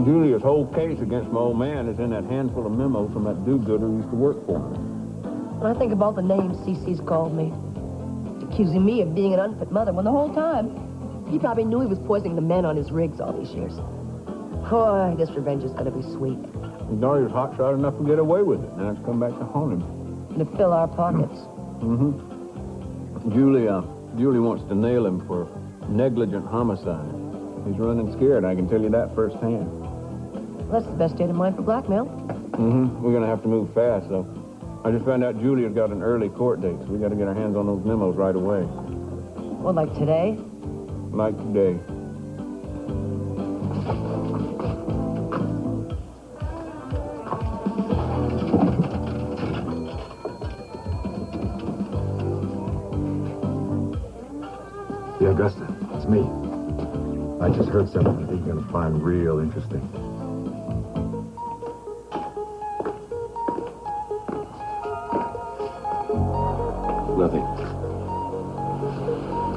Julia's whole case against my old man is in that handful of memos from that do-gooder who used to work for me. When I think of all the names CC's called me, accusing me of being an unfit mother, when the whole time, he probably knew he was poisoning the men on his rigs all these years. Boy, this revenge is going to be sweet. He thought he was hotshot enough to get away with it. Now it's come back to haunt him. And to fill our pockets. Julie wants to nail him for negligent homicide. He's running scared, I can tell you that firsthand. Well, that's the best state of mind for blackmail. We're going to have to move fast, though. I just found out Julia's got an early court date, so we got to get our hands on those memos right away. Well, like today? Like today. Yeah, Augusta, it's me. I just heard something I think you're going to find real interesting. Nothing.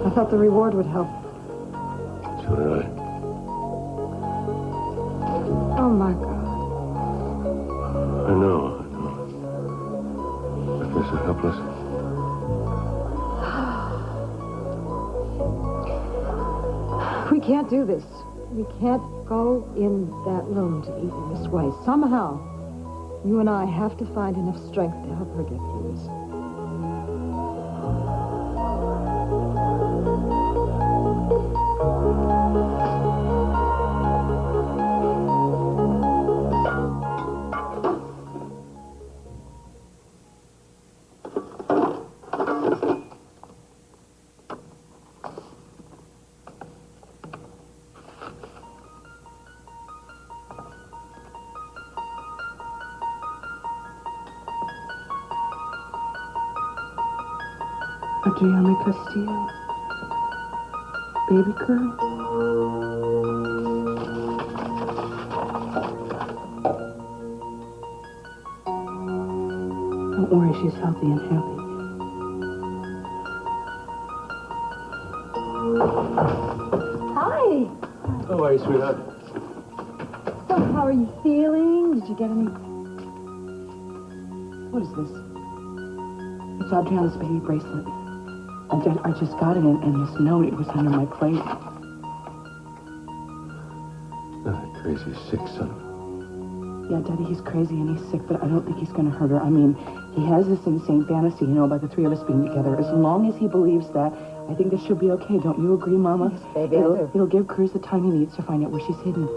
I thought the reward would help. So did I. Oh, my God. I know. I feel so helpless. We can't do this. We can't go in that room to eat in this way. Somehow, you and I have to find enough strength to help her get through this. Adriana Castillo. Baby girl. Don't worry, she's healthy and happy. Hi. How are you, sweetheart? So, how are you feeling? Did you get any... What is this? It's Adriana's baby bracelet. I just got it, and this note, it was under my plate. That crazy, sick son. Yeah, Daddy, he's crazy and he's sick, but I don't think he's going to hurt her. I mean, he has this insane fantasy, about the three of us being together. As long as he believes that, I think this should be okay. Don't you agree, Mama? Yes, baby, I do. It'll give Cruz the time he needs to find out where she's hidden.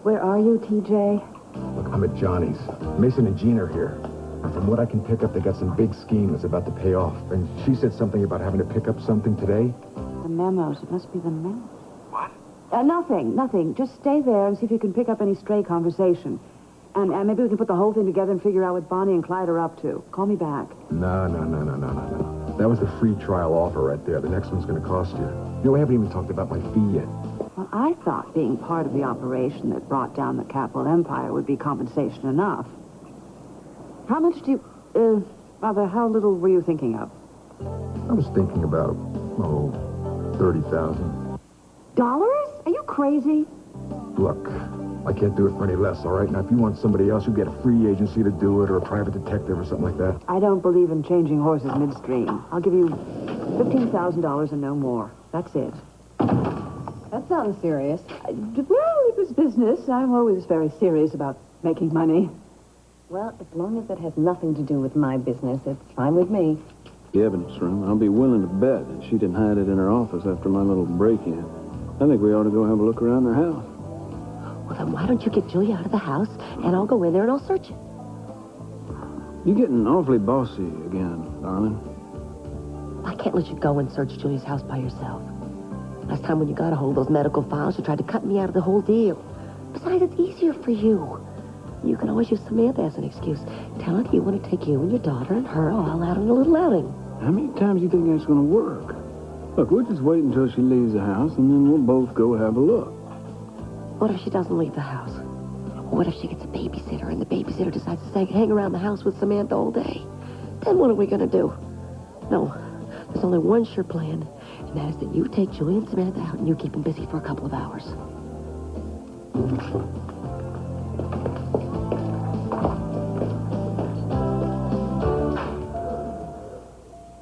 Where are you, TJ? Look, I'm at Johnny's. Mason and Jean are here. And from what I can pick up, they got some big scheme that's about to pay off. And she said something about having to pick up something today. The memos. It must be the memos. What? Nothing. Just stay there and see if you can pick up any stray conversation. And maybe we can put the whole thing together and figure out what Bonnie and Clyde are up to. Call me back. No. That was the free trial offer right there. The next one's going to cost you. We haven't even talked about my fee yet. Well, I thought being part of the operation that brought down the capital empire would be compensation enough. How much do you... rather, how little were you thinking of? I was thinking about, $30,000. Dollars? Are you crazy? Look, I can't do it for any less, all right? Now, if you want somebody else, you get a free agency to do it or a private detective or something like that. I don't believe in changing horses midstream. I'll give you $15,000 and no more. That's it. That sounds serious. Well, it was business. I'm always very serious about making money. Well, as long as it has nothing to do with my business, it's fine with me. The evidence room, I'll be willing to bet that she didn't hide it in her office after my little break-in. I think we ought to go have a look around her house. Well, then why don't you get Julia out of the house, and I'll go in there and I'll search it. You're getting awfully bossy again, darling. I can't let you go and search Julia's house by yourself. Last time when you got a hold of those medical files, you tried to cut me out of the whole deal. Besides, it's easier for you. You can always use Samantha as an excuse. Tell her that you want to take you and your daughter and her all out on a little outing. How many times do you think that's going to work? Look, we'll just wait until she leaves the house, and then we'll both go have a look. What if she doesn't leave the house? What if she gets a babysitter, and the babysitter decides to hang around the house with Samantha all day? Then what are we going to do? No, there's only one sure plan, and that is that you take Julie and Samantha out, and you keep them busy for a couple of hours.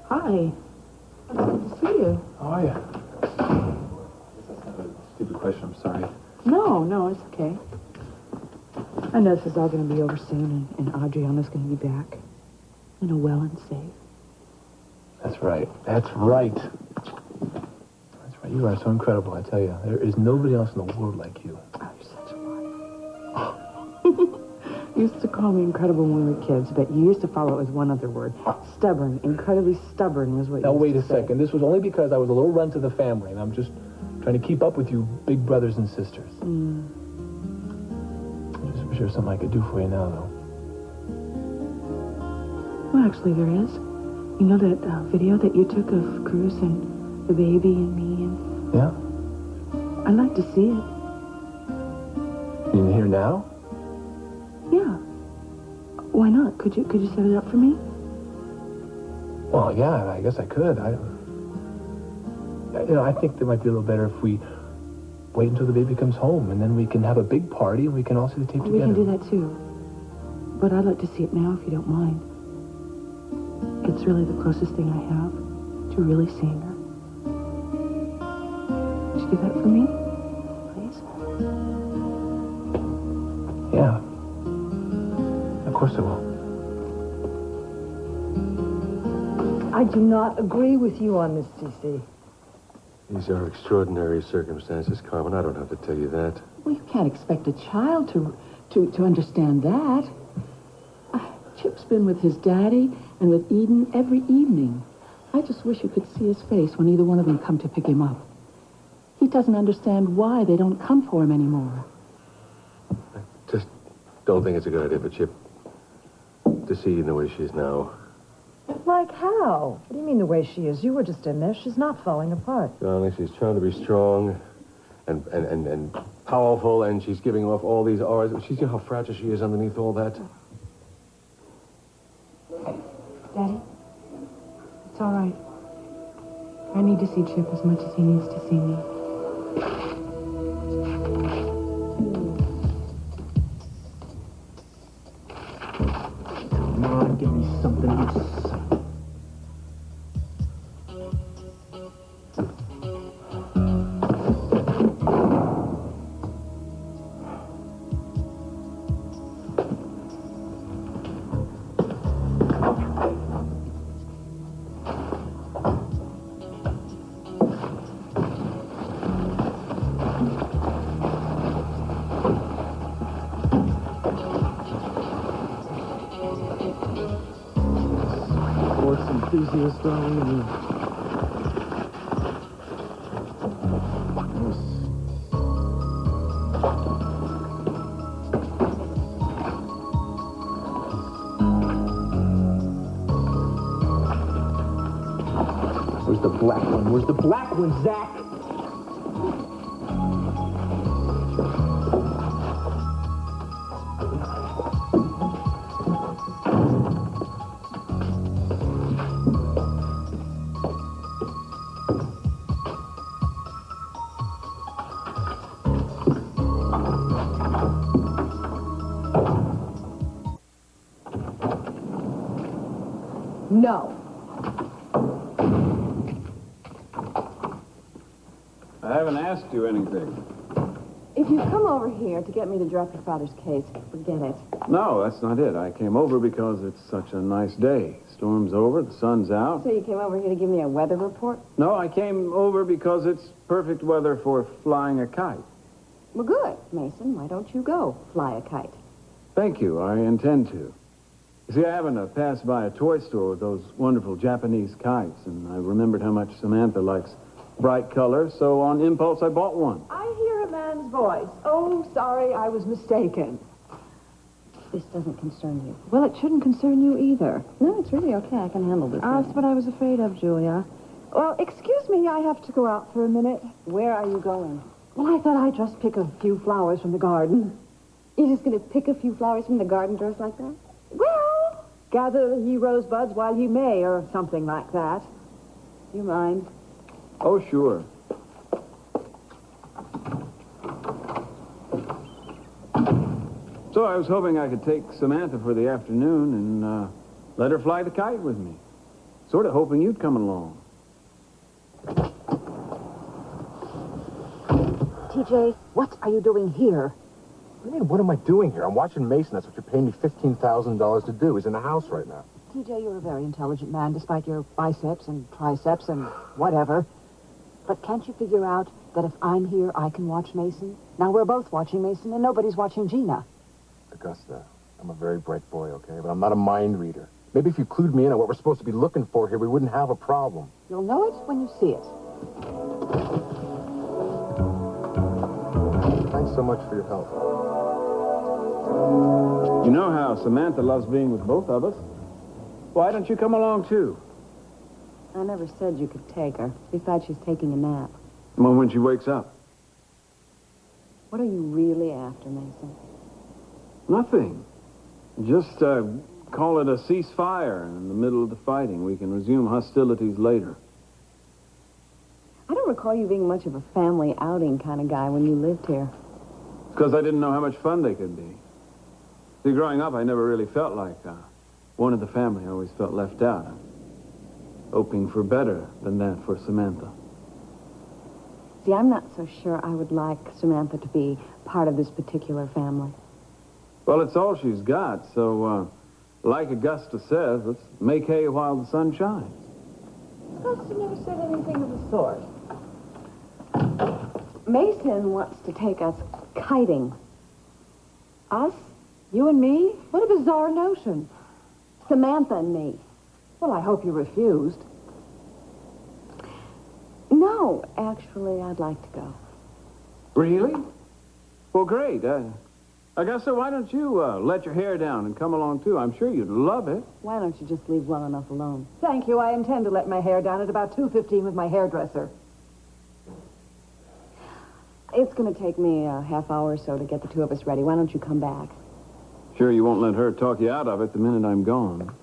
Hi. Good to see you. How are you? That's not a stupid question, I'm sorry. No, it's okay. I know this is all going to be over soon, and Adriana's going to be back. You know, well and safe. That's right. That's right. That's right. You are so incredible, I tell you. There is nobody else in the world like you. Oh, you're such a liar. You used to call me incredible when we were kids, but you used to follow it with one other word. Stubborn. Incredibly stubborn was what you Now, used wait to a say. second. This was only because I was a little runt to the family, and I'm just trying to keep up with you big brothers and sisters. I just wish there was something I could do for you now, though. Well, actually, there is. You know that video that you took of Cruz and the baby and me and... Yeah? I'd like to see it. You in here now? Yeah. Why not? Could you set it up for me? Well, yeah, I guess I could. I think it might be a little better if we wait until the baby comes home, and then we can have a big party, and we can all see the tape together. We can do that, too. But I'd like to see it now, if you don't mind. It's really the closest thing I have to really seeing her. Would you do that for me? Please? Yeah. Of course I will. I do not agree with you on this, Cece. These are extraordinary circumstances, Carmen. I don't have to tell you that. Well, you can't expect a child to understand that. Chip's been with his daddy and with Eden every evening. I just wish you could see his face when either one of them come to pick him up. He doesn't understand why they don't come for him anymore. I just don't think it's a good idea for Chip to see Eden the way she is now. Like how? What do you mean the way she is? You were just in there. She's not falling apart. Darling, she's trying to be strong and powerful, and she's giving off all these auras. You know how fragile she is underneath all that? Daddy, it's all right. I need to see Chip as much as he needs to see me. Come on, give me something else. Enthusiast, darling. Where's the black one? Where's the black one, Zach? No. I haven't asked you anything. If you come over here to get me to drop your father's case, forget it. No, that's not it. I came over because it's such a nice day. Storm's over, the sun's out. So you came over here to give me a weather report? No, I came over because it's perfect weather for flying a kite. Well, good, Mason. Why don't you go fly a kite? Thank you. I intend to. You see, I happened to pass by a toy store with those wonderful Japanese kites, and I remembered how much Samantha likes bright color, so on impulse I bought one. I hear a man's voice. Oh, sorry, I was mistaken. This doesn't concern you. Well, it shouldn't concern you either. No, it's really okay. I can handle this. That's what I was afraid of, Julia. Well, excuse me, I have to go out for a minute. Where are you going? Well, I thought I'd just pick a few flowers from the garden. You're just going to pick a few flowers from the garden dressed like that? Well, gather ye rosebuds while ye may, or something like that. You mind? Oh, sure. So I was hoping I could take Samantha for the afternoon and let her fly the kite with me. Sort of hoping you'd come along. TJ, what are you doing here? What do you mean, what am I doing here? I'm watching Mason. That's what you're paying me $15,000 to do. He's in the house right now. TJ, you're a very intelligent man, despite your biceps and triceps and whatever. But can't you figure out that if I'm here, I can watch Mason? Now, we're both watching Mason, and nobody's watching Gina. Augusta, I'm a very bright boy, okay? But I'm not a mind reader. Maybe if you clued me in on what we're supposed to be looking for here, we wouldn't have a problem. You'll know it when you see it. Thanks so much for your help. You know how Samantha loves being with both of us. Why don't you come along, too? I never said you could take her. Besides, she's taking a nap. Well, when she wakes up. What are you really after, Mason? Nothing. Just call it a ceasefire in the middle of the fighting. We can resume hostilities later. I don't recall you being much of a family outing kind of guy when you lived here. Because I didn't know how much fun they could be. See, growing up, I never really felt like one of the family. I always felt left out. Hoping for better than that for Samantha. See, I'm not so sure I would like Samantha to be part of this particular family. Well, it's all she's got, so, like Augusta says, let's make hay while the sun shines. Augusta never said anything of the sort. Mason wants to take us kiting. Us? You and me? What a bizarre notion. Samantha and me. Well, I hope you refused. No, actually, I'd like to go. Really? Well, great. Augusta, why don't you let your hair down and come along, too? I'm sure you'd love it. Why don't you just leave well enough alone? Thank you. I intend to let my hair down at about 2:15 with my hairdresser. It's going to take me a half hour or so to get the two of us ready. Why don't you come back? Sure you won't let her talk you out of it the minute I'm gone.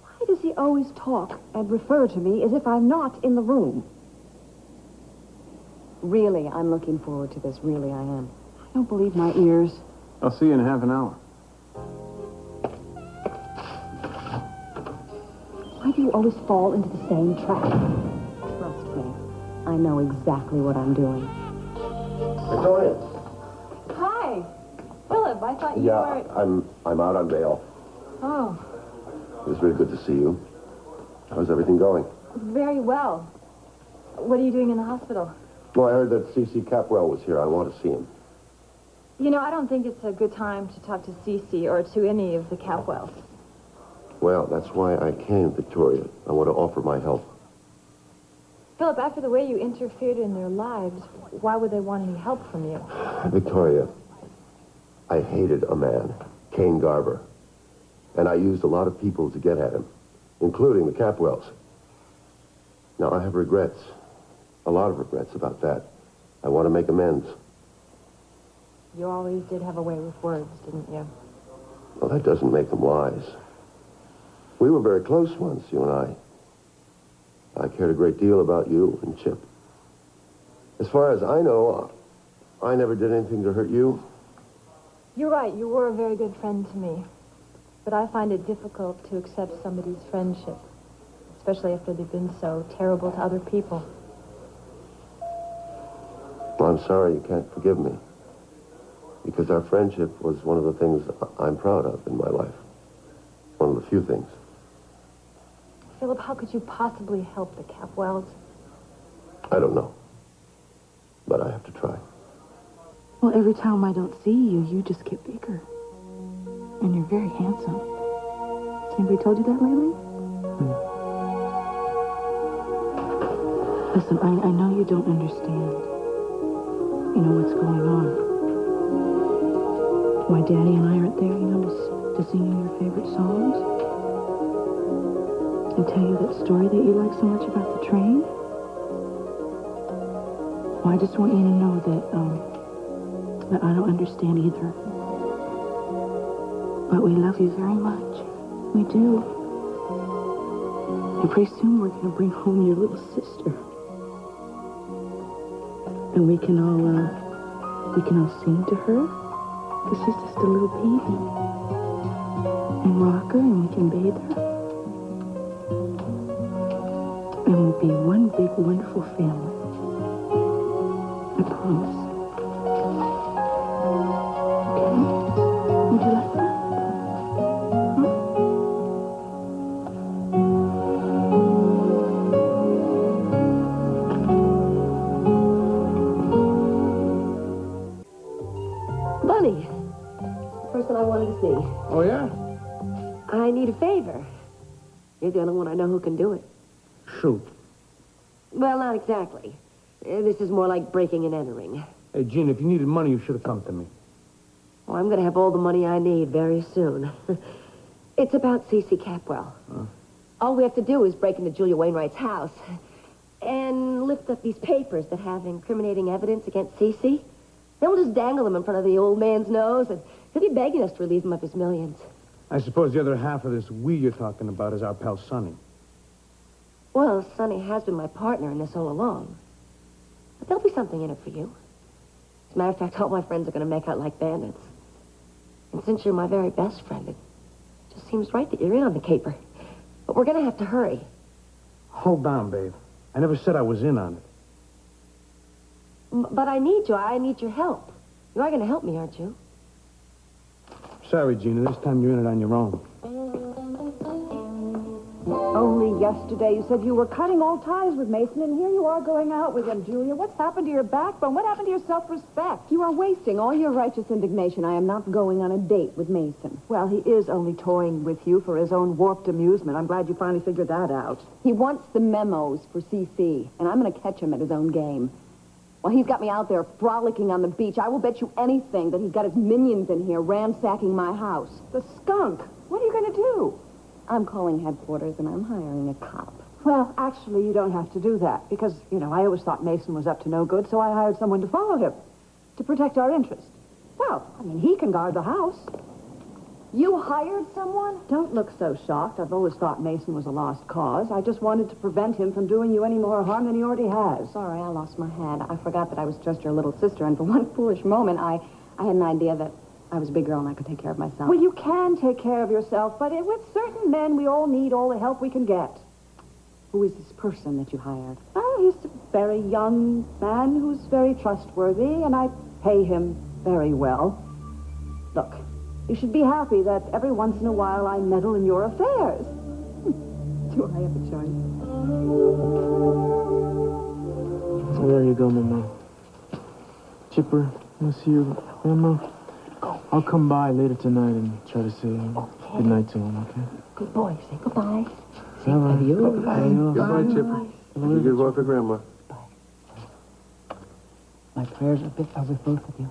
Why does he always talk and refer to me as if I'm not in the room? Really, I'm looking forward to this. Really, I am. I don't believe my ears. I'll see you in half an hour. Why do you always fall into the same trap? Trust me. I know exactly what I'm doing. Victoria. Hi. Philip, I thought you Yeah, were... I'm out on bail. Oh, It was really good to see you. How's everything going? very well. What are you doing in the hospital? Well, I heard that C.C. Capwell was here. I want to see him. You know, I don't think it's a good time to talk to Cece or to any of the Capwells. Well, that's why I came, Victoria. I want to offer my help. Philip, after the way you interfered in their lives, why would they want any help from you? Victoria, I hated a man, Kane Garber. And I used a lot of people to get at him, including the Capwells. Now, I have regrets. A lot of regrets about that. I want to make amends. You always did have a way with words, didn't you? Well, that doesn't make them wise. We were very close once, you and I. I cared a great deal about you and Chip. As far as I know, I never did anything to hurt you. You're right, you were a very good friend to me. But I find it difficult to accept somebody's friendship, especially after they've been so terrible to other people. Well, I'm sorry you can't forgive me. Because our friendship was one of the things I'm proud of in my life. One of the few things. Philip, how could you possibly help the Capwells? I don't know. But I have to try. Well, every time I don't see you, you just get bigger. And you're very handsome. Has anybody told you that lately? Listen, I know you don't understand. You know what's going on. Why Daddy and I aren't there, you know, to sing you your favorite songs. And tell you that story that you like so much about the train. Well, I just want you to know that I don't understand either. But we love you very much. We do. And pretty soon we're going to bring home your little sister. And we can all sing to her. Because she's just a little baby. And rock her and we can bathe her. And we'll be one big, wonderful family. I promise. Okay? Would you like that? Bunny. Person I wanted to see. Oh, yeah? I need a favor. You're the only one I know who can do it. Shoot. Well, not exactly. This is more like breaking and entering. Hey, Gene, if you needed money, you should have come to me. Well, I'm going to have all the money I need very soon. It's about C.C. Capwell. Huh? All we have to do is break into Julia Wainwright's house and lift up these papers that have incriminating evidence against C.C. Then we'll just dangle them in front of the old man's nose, and he'll be begging us to relieve him of his millions. I suppose the other half of this we you're talking about is our pal Sonny. Well, Sonny has been my partner in this all along. But there'll be something in it for you. As a matter of fact, all my friends are going to make out like bandits. And since you're my very best friend, it just seems right that you're in on the caper. But we're going to have to hurry. Hold on, babe. I never said I was in on it. But I need you. I need your help. You are going to help me, aren't you? Sorry, Gina. This time you're in it on your own. Only yesterday you said you were cutting all ties with Mason, and here you are going out with him, Julia. What's happened to your backbone? What happened to your self-respect? You are wasting all your righteous indignation. I am not going on a date with Mason. Well, he is only toying with you for his own warped amusement. I'm glad you finally figured that out. He wants the memos for CC, and I'm going to catch him at his own game. Well, he's got me out there frolicking on the beach. I will bet you anything that he's got his minions in here ransacking my house. The skunk. What are you going to do? I'm calling headquarters, and I'm hiring a cop. Well, actually, you don't have to do that because, you know, I always thought Mason was up to no good, so I hired someone to follow him to protect our interests. Well, I mean, he can guard the house. You hired someone? Don't look so shocked. I've always thought Mason was a lost cause. I just wanted to prevent him from doing you any more harm than he already has. Sorry, I lost my head. I forgot that I was just your little sister, and for one foolish moment, I had an idea that I was a big girl and I could take care of myself. Well, you can take care of yourself, but with certain men, we all need all the help we can get. Who is this person that you hired? Well, he's a very young man who's very trustworthy, and I pay him very well. Look, you should be happy that every once in a while I meddle in your affairs. Do I have a choice? Well, there you go, Mama. Chipper, I'll see you, Mama. I'll come by later tonight and try to say good night to him, okay? Good boy. Say goodbye. Say adios. Goodbye, Chipper. You good work for Grandma. My prayers are with both of you.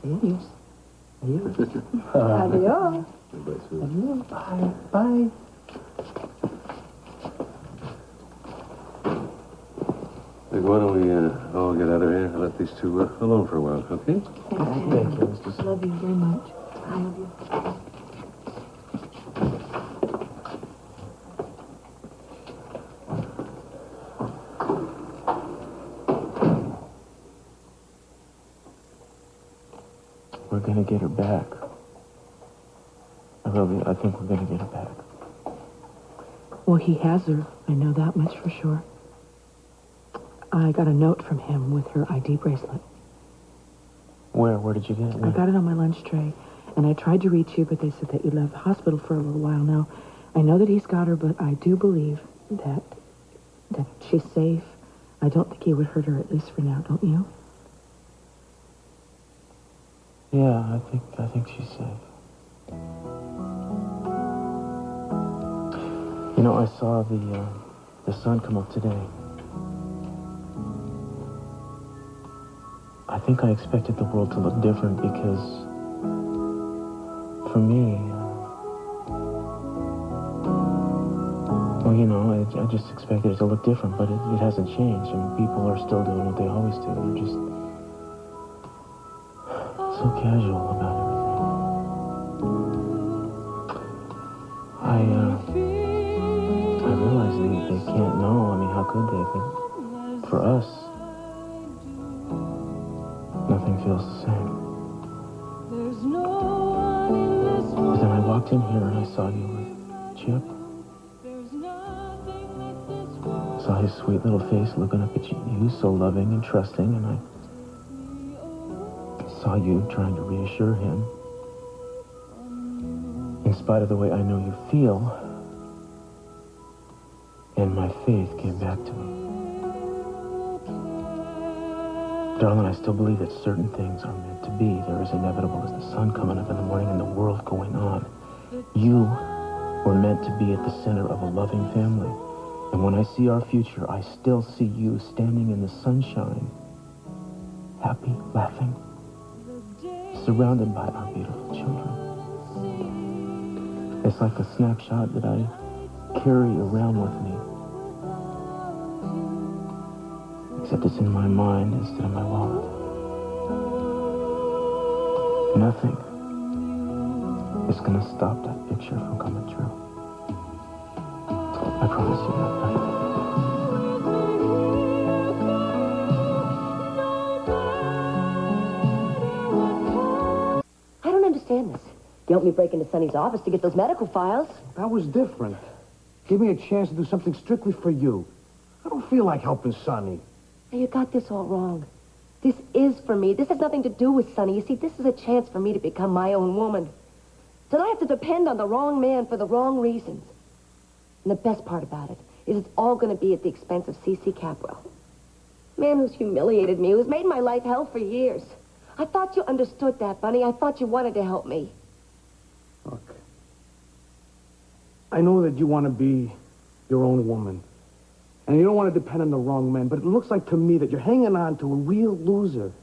Adios. Adios. Adios. Bye. Bye. Look, why don't we all get out of here and let these two alone for a while, okay? Thank you, Mr. I love you very much. I love you. We're gonna get her back. I think we're gonna get her back. Well, he has her. I know that much for sure. I got a note from him with her ID bracelet. Where? Where did you get it? I got it on my lunch tray, and I tried to reach you, but they said that you left the hospital for a little while now. I know that he's got her, but I do believe that she's safe. I don't think he would hurt her, at least for now, don't you? Yeah, I think she's safe. You know, I saw the sun come up today. I think I expected the world to look different because, for me, well, you know, I just expected it to look different, but it hasn't changed. I mean, people are still doing what they always do. They're just so casual about everything. I realize they can't know. I mean, how could they? But for us, nothing feels the same. But then I walked in here and I saw you with Chip. Saw his sweet little face looking up at you, so loving and trusting, and I saw you trying to reassure him. In spite of the way I know you feel, and my faith came back to me. Darling, I still believe that certain things are meant to be. They're as inevitable as the sun coming up in the morning and the world going on. You were meant to be at the center of a loving family. And when I see our future, I still see you standing in the sunshine, happy, laughing, surrounded by our beautiful children. It's like a snapshot that I carry around with me. Except it's in my mind instead of my wallet. Nothing is going to stop that picture from coming true. I promise you that. I don't understand this. You helped me break into Sonny's office to get those medical files. That was different. Give me a chance to do something strictly for you. I don't feel like helping Sonny. Now, you got this all wrong. This is for me. This has nothing to do with Sonny. You see, this is a chance for me to become my own woman. So I have to depend on the wrong man for the wrong reasons. And the best part about it is it's all going to be at the expense of C.C. Capwell. Man who's humiliated me, who's made my life hell for years. I thought you understood that, Bunny. I thought you wanted to help me. Look, I know that you want to be your own woman. And you don't want to depend on the wrong man, but it looks like to me that you're hanging on to a real loser.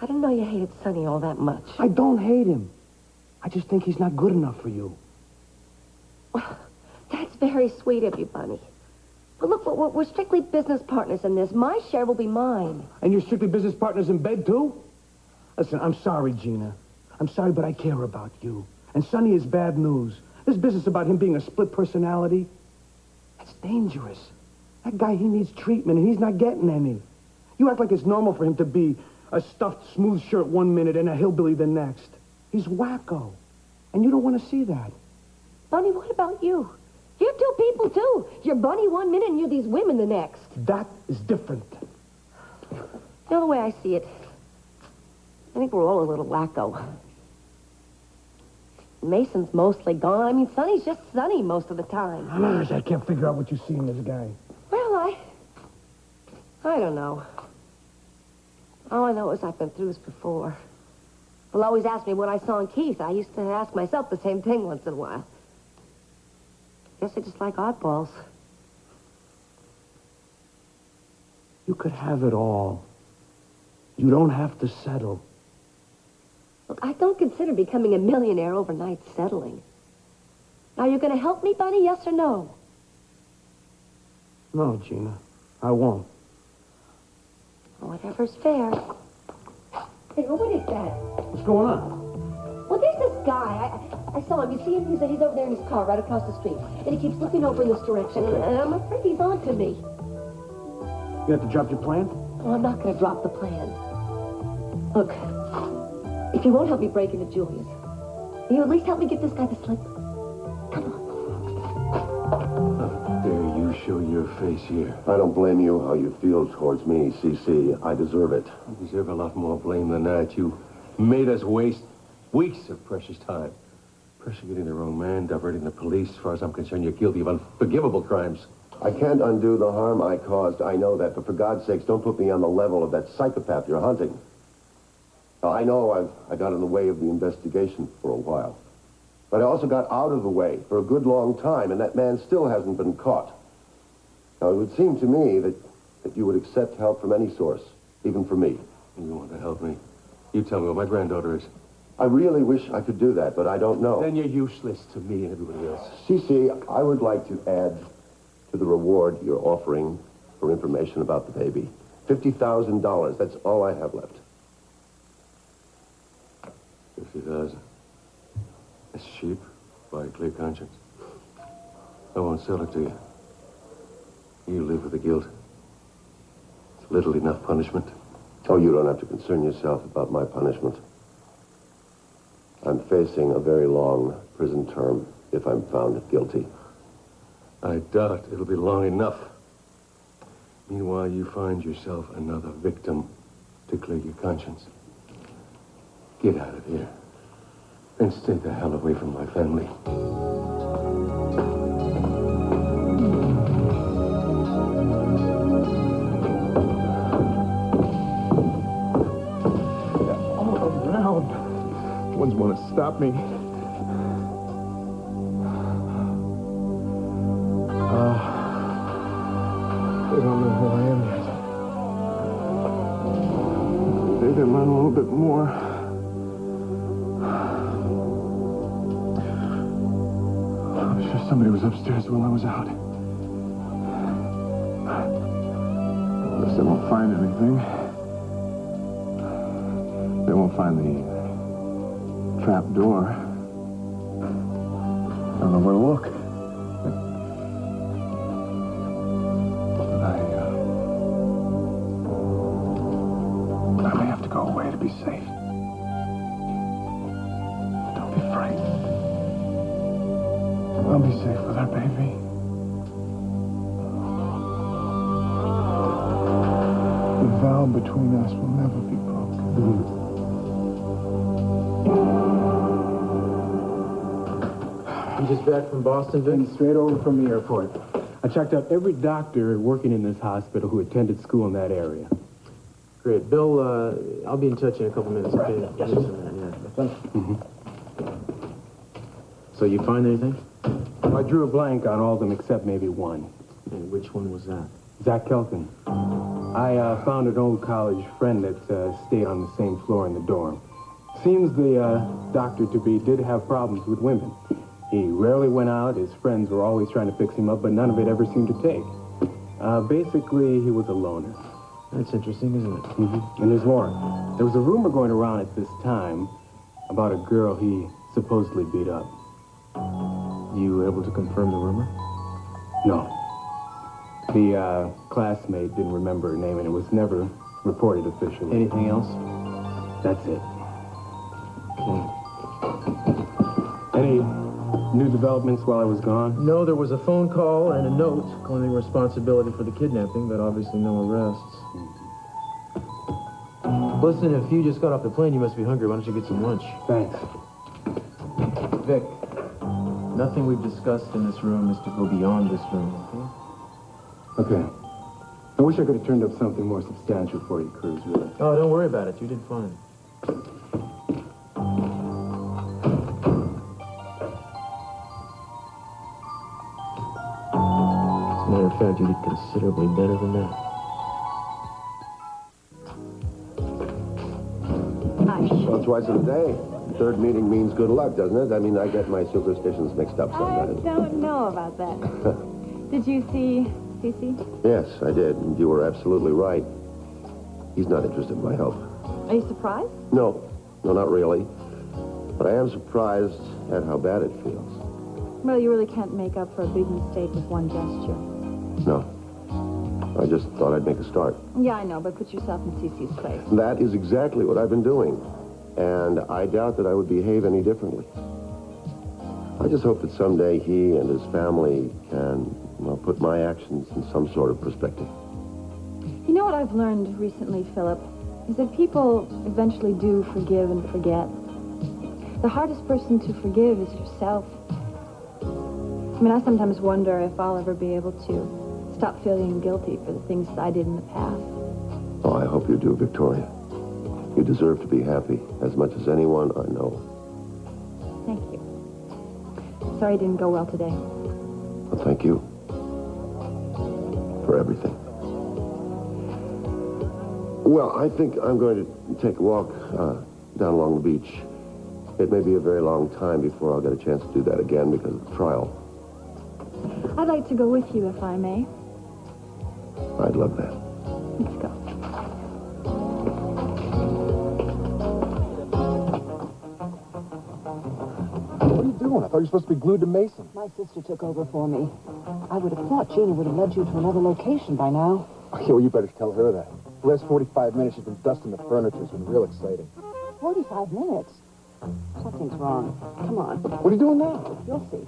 I didn't know you hated Sonny all that much. I don't hate him. I just think he's not good enough for you. Well, that's very sweet of you, Bunny. But look, we're strictly business partners in this. My share will be mine. And you're strictly business partners in bed, too? Listen, I'm sorry, Gina. I'm sorry, but I care about you. And Sonny is bad news. This business about him being a split personality, that's dangerous. That guy, he needs treatment, and he's not getting any. You act like it's normal for him to be a stuffed smooth shirt one minute and a hillbilly the next. He's wacko. And you don't want to see that. Bunny, what about you? You're two people, too. You're Bunny one minute and you're these women the next. That is different. You know the way I see it? I think we're all a little wacko. Mason's mostly gone. I mean, Sonny's just Sonny most of the time. I can't figure out what you see in this guy. Well, I don't know. All I know is I've been through this before. People always ask me what I saw in Keith. I used to ask myself the same thing once in a while. Guess I just like oddballs. You could have it all. You don't have to settle. Look, I don't consider becoming a millionaire overnight settling. Now, you're going to help me, Bunny, yes or no? No, Gina, I won't. Whatever's fair. Hey, what is that? What's going on? Well, there's this guy. I saw him. You see him? He's over there in his car right across the street. And he keeps looking over in this direction. Okay. And I'm afraid he's on to me. You have to drop your plan? Oh, I'm not going to drop the plan. Look, if you won't help me break into Julia's, will you at least help me get this guy the slip? Come on. How dare you show your face here? I don't blame you how you feel towards me, CC. I deserve it. You deserve a lot more blame than that. You made us waste weeks of precious time. Persecuting the wrong man, diverting the police. As far as I'm concerned, you're guilty of unforgivable crimes. I can't undo the harm I caused. I know that, but for God's sakes, don't put me on the level of that psychopath you're hunting. Now, I know I got in the way of the investigation for a while. But I also got out of the way for a good long time, and that man still hasn't been caught. Now, it would seem to me that you would accept help from any source, even from me. You want to help me? You tell me where my granddaughter is. I really wish I could do that, but I don't know. Then you're useless to me and everybody else. Cece, I would like to add to the reward you're offering for information about the baby. $50,000. That's all I have left. 50,000. That's cheap, by a clear conscience. I won't sell it to you. You live with the guilt. It's little enough punishment. Oh, you don't have to concern yourself about my punishment. I'm facing a very long prison term if I'm found guilty. I doubt it'll be long enough. Meanwhile, you find yourself another victim to clear your conscience. Get out of here. And stay the hell away from my family. All around. Ones want to stop me. They don't know who I am yet. They can learn a little bit more. I'm sure somebody was upstairs while I was out. Unless they won't find anything. They won't find the trap door. I don't know where to look. I may have to go away to be safe. Don't be frightened. I'll be safe with our baby. The vow between us will never be broken. You just back from Boston, Vic? Straight over from the airport. I checked out every doctor working in this hospital who attended school in that area. Great. Bill, I'll be in touch in a couple minutes, okay? Yes. So you find anything? I drew a blank on all of them except maybe one. And which one was that? Zach Kelton. I found an old college friend that stayed on the same floor in the dorm. Seems the doctor-to-be did have problems with women. He rarely went out. His friends were always trying to fix him up, but none of it ever seemed to take. Basically, he was a loner. That's interesting, isn't it? And there's more. There was a rumor going around at this time about a girl he supposedly beat up. You able to confirm the rumor? No. The classmate didn't remember her name, and it was never reported officially. Anything else? That's it. Okay. Any new developments while I was gone? No, there was a phone call and a note claiming responsibility for the kidnapping, but obviously no arrests. Listen, if you just got off the plane, you must be hungry. Why don't you get some lunch? Thanks. Vic, nothing we've discussed in this room is to go beyond this room, okay? Okay. I wish I could have turned up something more substantial for you, Cruz, really. Oh, don't worry about it. You did fine. As a matter of fact, you did considerably better than that. Well, twice a day. Third meeting means good luck, doesn't it? I mean, I get my superstitions mixed up sometimes. I don't know about that. Did you see Cece? Yes, I did. And you were absolutely right. He's not interested in my help. Are you surprised? No, not really. But I am surprised at how bad it feels. Well, you really can't make up for a big mistake with one gesture. No. I just thought I'd make a start. Yeah, I know, but put yourself in Cece's place. That is exactly what I've been doing. And I doubt that I would behave any differently. I just hope that someday he and his family can, well, put my actions in some sort of perspective. You know what I've learned recently, Philip, is that people eventually do forgive and forget. The hardest person to forgive is yourself. I mean, I sometimes wonder if I'll ever be able to stop feeling guilty for the things that I did in the past. Oh, I hope you do, Victoria. You deserve to be happy as much as anyone I know. Thank you. Sorry it didn't go well today. Well, thank you for everything. Well, I think I'm going to take a walk down along the beach. It may be a very long time before I'll get a chance to do that again because of the trial. I'd like to go with you, if I may. I'd love that. Let's go. What are you doing? I thought you were supposed to be glued to Mason. My sister took over for me. I would have thought Gina would have led you to another location by now. Oh, yeah, well, you better tell her that. The last 45 minutes she's been dusting the furniture. It's been real exciting. 45 minutes? Something's wrong. Come on. What are you doing now? You'll see.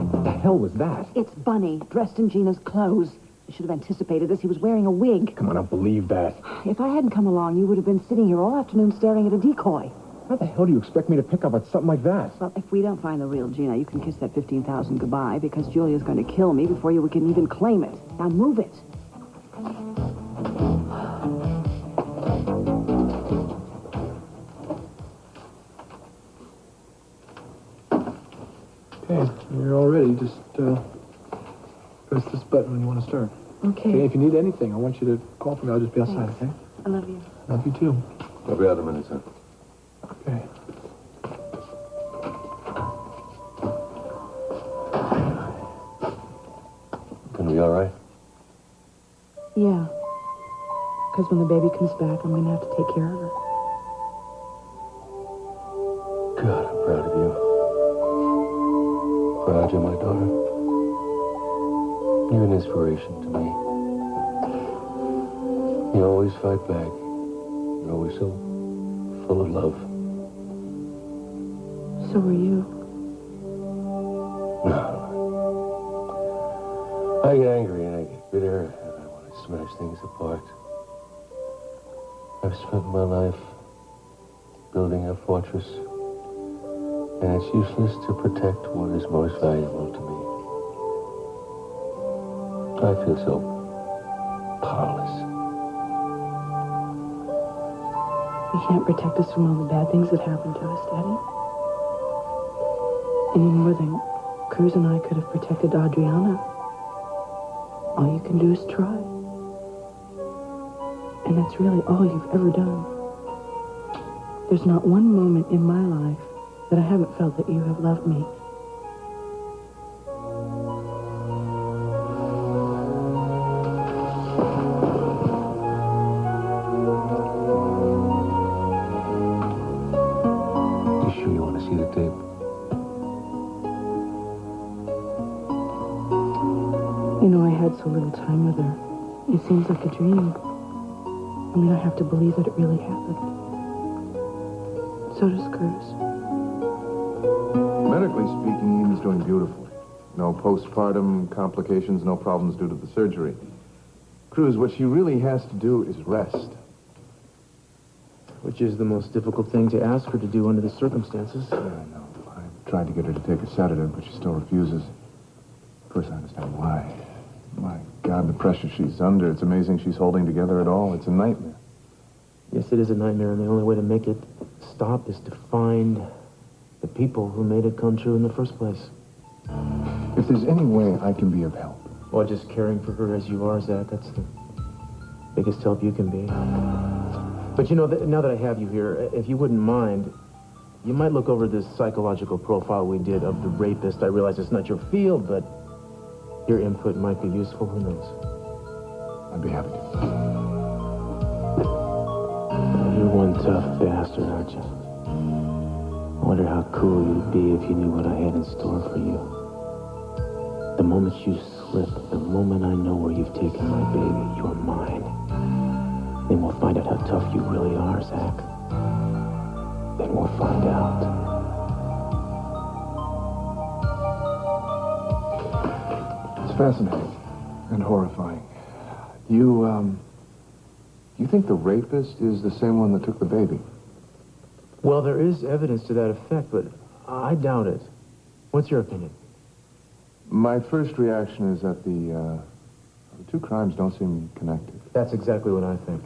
What the hell was that? It's Bunny, dressed in Gina's clothes. I should have anticipated this. He was wearing a wig. Come on, I don't believe that. If I hadn't come along, you would have been sitting here all afternoon staring at a decoy. How the hell do you expect me to pick up on something like that? Well, if we don't find the real Gina, you can kiss that 15,000 goodbye because Julia's going to kill me before you can even claim it. Now move it. Okay, you're all ready. Just press this button when you want to start. Okay. If you need anything, I want you to call for me. I'll just be outside, okay? I love you. Love you too. I'll be out in a minute, son. Okay. Gonna be all right? Yeah. Because when the baby comes back, I'm going to have to take care of her. God, I'm proud of you. Proud you're my daughter. You're an inspiration to me. You always fight back. You're always so full of love. So are you. No. I get angry and I get bitter and I want to smash things apart. I've spent my life building a fortress, and it's useless to protect what is most valuable to me. I feel so powerless. You can't protect us from all the bad things that happened to us, Daddy. Any more than Cruz and I could have protected Adriana. All you can do is try. And that's really all you've ever done. There's not one moment in my life that I haven't felt that you have loved me. You sure you want to see the tape? You know, I had so little time with her. It seems like a dream. I mean, I have to believe that it really happened. So does Cruz. Medically speaking, Ian's doing beautifully. No postpartum complications, no problems due to the surgery. Cruz, what she really has to do is rest. Which is the most difficult thing to ask her to do under the circumstances. Yeah, I know. I tried to get her to take a sedative, but she still refuses. Of course, I understand why. My God, the pressure she's under. It's amazing she's holding together at all. It's a nightmare. Yes, it is a nightmare, and the only way to make it stop is to find the people who made it come true in the first place. If there's any way I can be of help. Well, just caring for her as you are, Zach, that's the biggest help you can be. But you know, now that I have you here, if you wouldn't mind, you might look over this psychological profile we did of the rapist. I realize it's not your field, but your input might be useful. Who knows? I'd be happy to. You're one tough bastard, aren't you? I wonder how cool you'd be if you knew what I had in store for you. The moment you slip, the moment I know where you've taken my baby, you're mine. Then we'll find out how tough you really are, Zach. Then we'll find out. It's fascinating and horrifying. You think the rapist is the same one that took the baby? Well, there is evidence to that effect, but I doubt it. What's your opinion? My first reaction is that the two crimes don't seem connected. That's exactly what I think.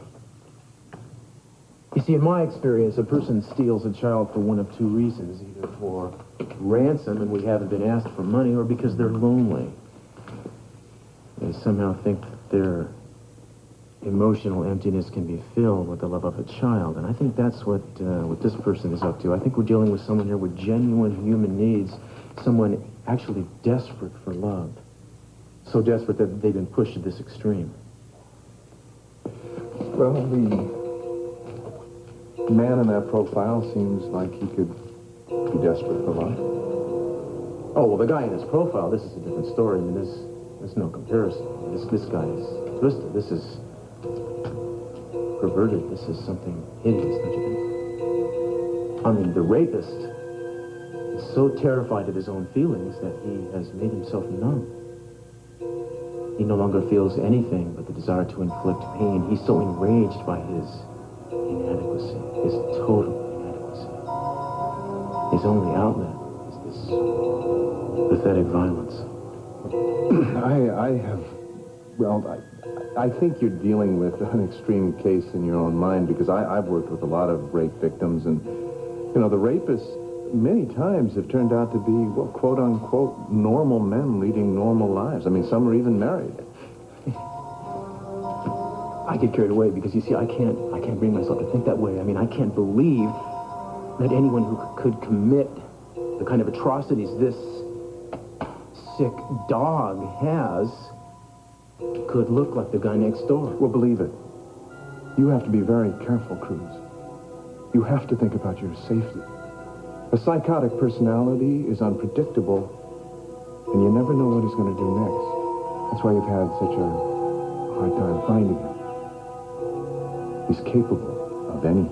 see, in my experience, a person steals a child for one of two reasons, either for ransom, and we haven't been asked for money, or because they're lonely. They somehow think that their emotional emptiness can be filled with the love of a child, and I think that's what this person is up to. I think we're dealing with someone here with genuine human needs, someone actually desperate for love. So desperate that they've been pushed to this extreme. Well, the man in that profile seems like he could be desperate for love. Oh, well, the guy in his profile, this is a different story. I mean, there's no comparison. This guy is twisted. This is perverted. This is something hideous, don't you think? I mean, the rapist is so terrified of his own feelings that he has made himself numb. He no longer feels anything but the desire to inflict pain. He's so enraged by his inadequacy, his total inadequacy. His only outlet is this pathetic violence. I think you're dealing with an extreme case in your own mind, because I've worked with a lot of rape victims, and, you know, the rapists many times have turned out to be, well, quote-unquote, normal men leading normal lives. I mean, some are even married. I get carried away because, you see, I can't bring myself to think that way. I mean, I can't believe that anyone who could commit the kind of atrocities this sick dog has could look like the guy next door. Well, believe it. You have to be very careful, Cruz. You have to think about your safety. A psychotic personality is unpredictable, and you never know what he's going to do next. That's why you've had such a hard time finding him. He's capable of anything.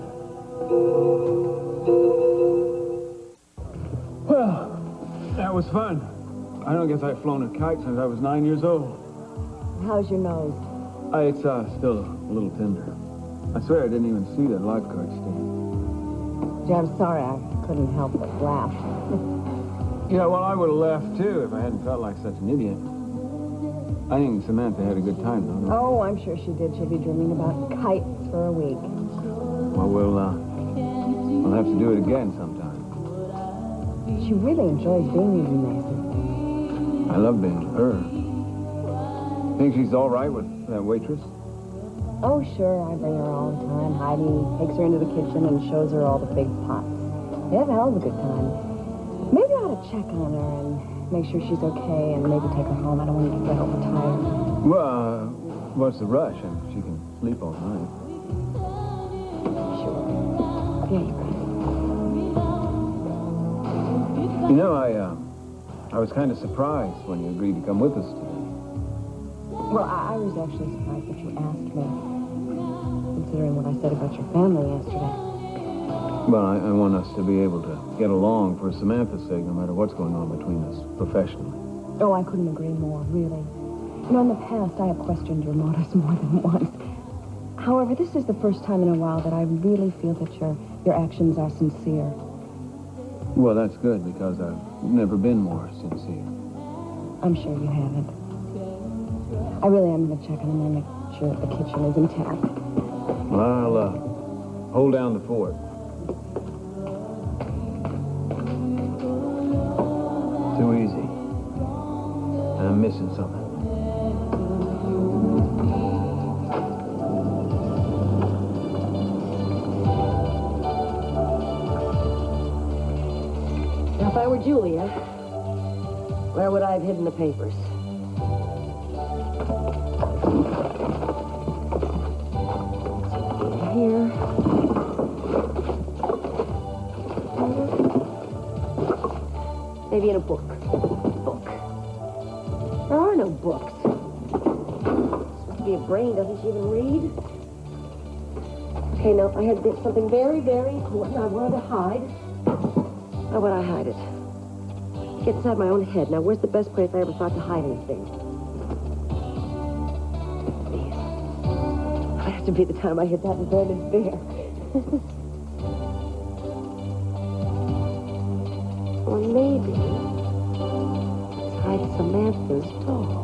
Well, that was fun. I don't guess I've flown a kite since I was 9 years old. How's your nose? It's still a little tender. I swear I didn't even see that lifeguard stand. Gee, I'm sorry, I couldn't help but laugh. Yeah, well, I would have laughed, too, if I hadn't felt like such an idiot. I think Samantha had a good time, though. Oh, I'm sure she did. She'll be dreaming about kites for a week. Well, we'll have to do it again sometime. She really enjoys being with you, Mason. I love being with her. Think she's all right with that waitress? Oh, sure, I bring her all the time. Heidi takes her into the kitchen and shows her all the big pots. They have a hell of a good time. Maybe I ought to check on her and make sure she's okay and maybe take her home. I don't want to get overtired. Well, what's the rush? I mean, she can sleep all night. Sure. Yeah, you can. You know, I was kind of surprised when you agreed to come with us today. Well, I was actually surprised that you asked me, considering what I said about your family yesterday. Well, I want us to be able to get along for Samantha's sake, no matter what's going on between us professionally. Oh, I couldn't agree more, really. You know, in the past, I have questioned your motives more than once. However, this is the first time in a while that I really feel that your actions are sincere. Well, that's good, because I've never been more sincere. I'm sure you haven't. I really am going to check on him and make sure that the kitchen is intact. Well, I'll hold down the fort. Too easy. I'm missing something. Now, if I were Julia, where would I have hidden the papers? Here. Maybe in a book. Book. There are no books. Supposed to be a brain, doesn't she even read? Okay, no, if I had something very, very important I wanted to hide, how would I hide it? Get inside my own head. Now, where's the best place I ever thought to hide anything? It has to be the time I hit that inverted bear. Or maybe inside Samantha's doll.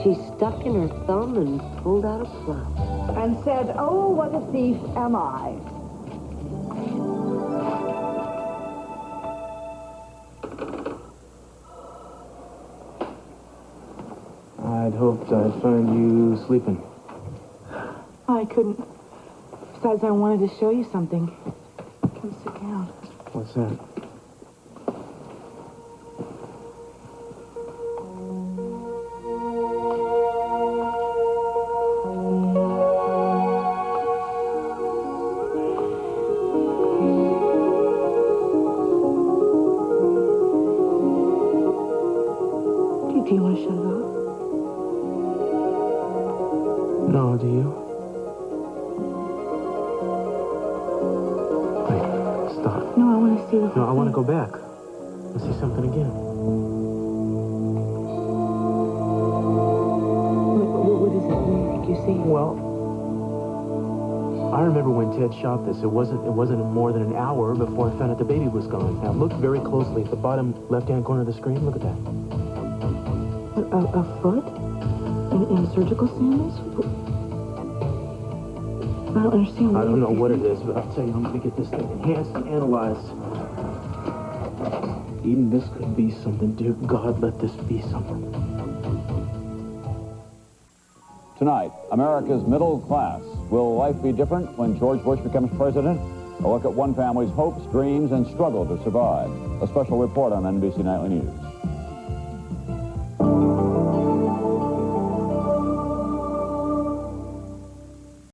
She stuck in her thumb and pulled out a plum. And said, oh, what a thief am I. I'd hoped I'd find you sleeping. I couldn't. Besides, I wanted to show you something. Come sit down. What's that? Do you want to shut it off? No, do you? Wait, stop. No, I want to see the whole No, I want to thing. go back. Let's see something again. What is it? What do you think you see? Well, I remember when Ted shot this. It wasn't more than an hour before I found out the baby was gone. Now look very closely at the bottom left-hand corner of the screen. Look at that. A foot? In surgical sandals? I don't understand. I don't know what it is, but I'll tell you, I'm going to get this thing enhanced and analyzed. Eden, this could be something. Dear God, let this be something. Tonight, America's middle class. Will life be different when George Bush becomes president? A look at one family's hopes, dreams, and struggle to survive. A special report on NBC Nightly News.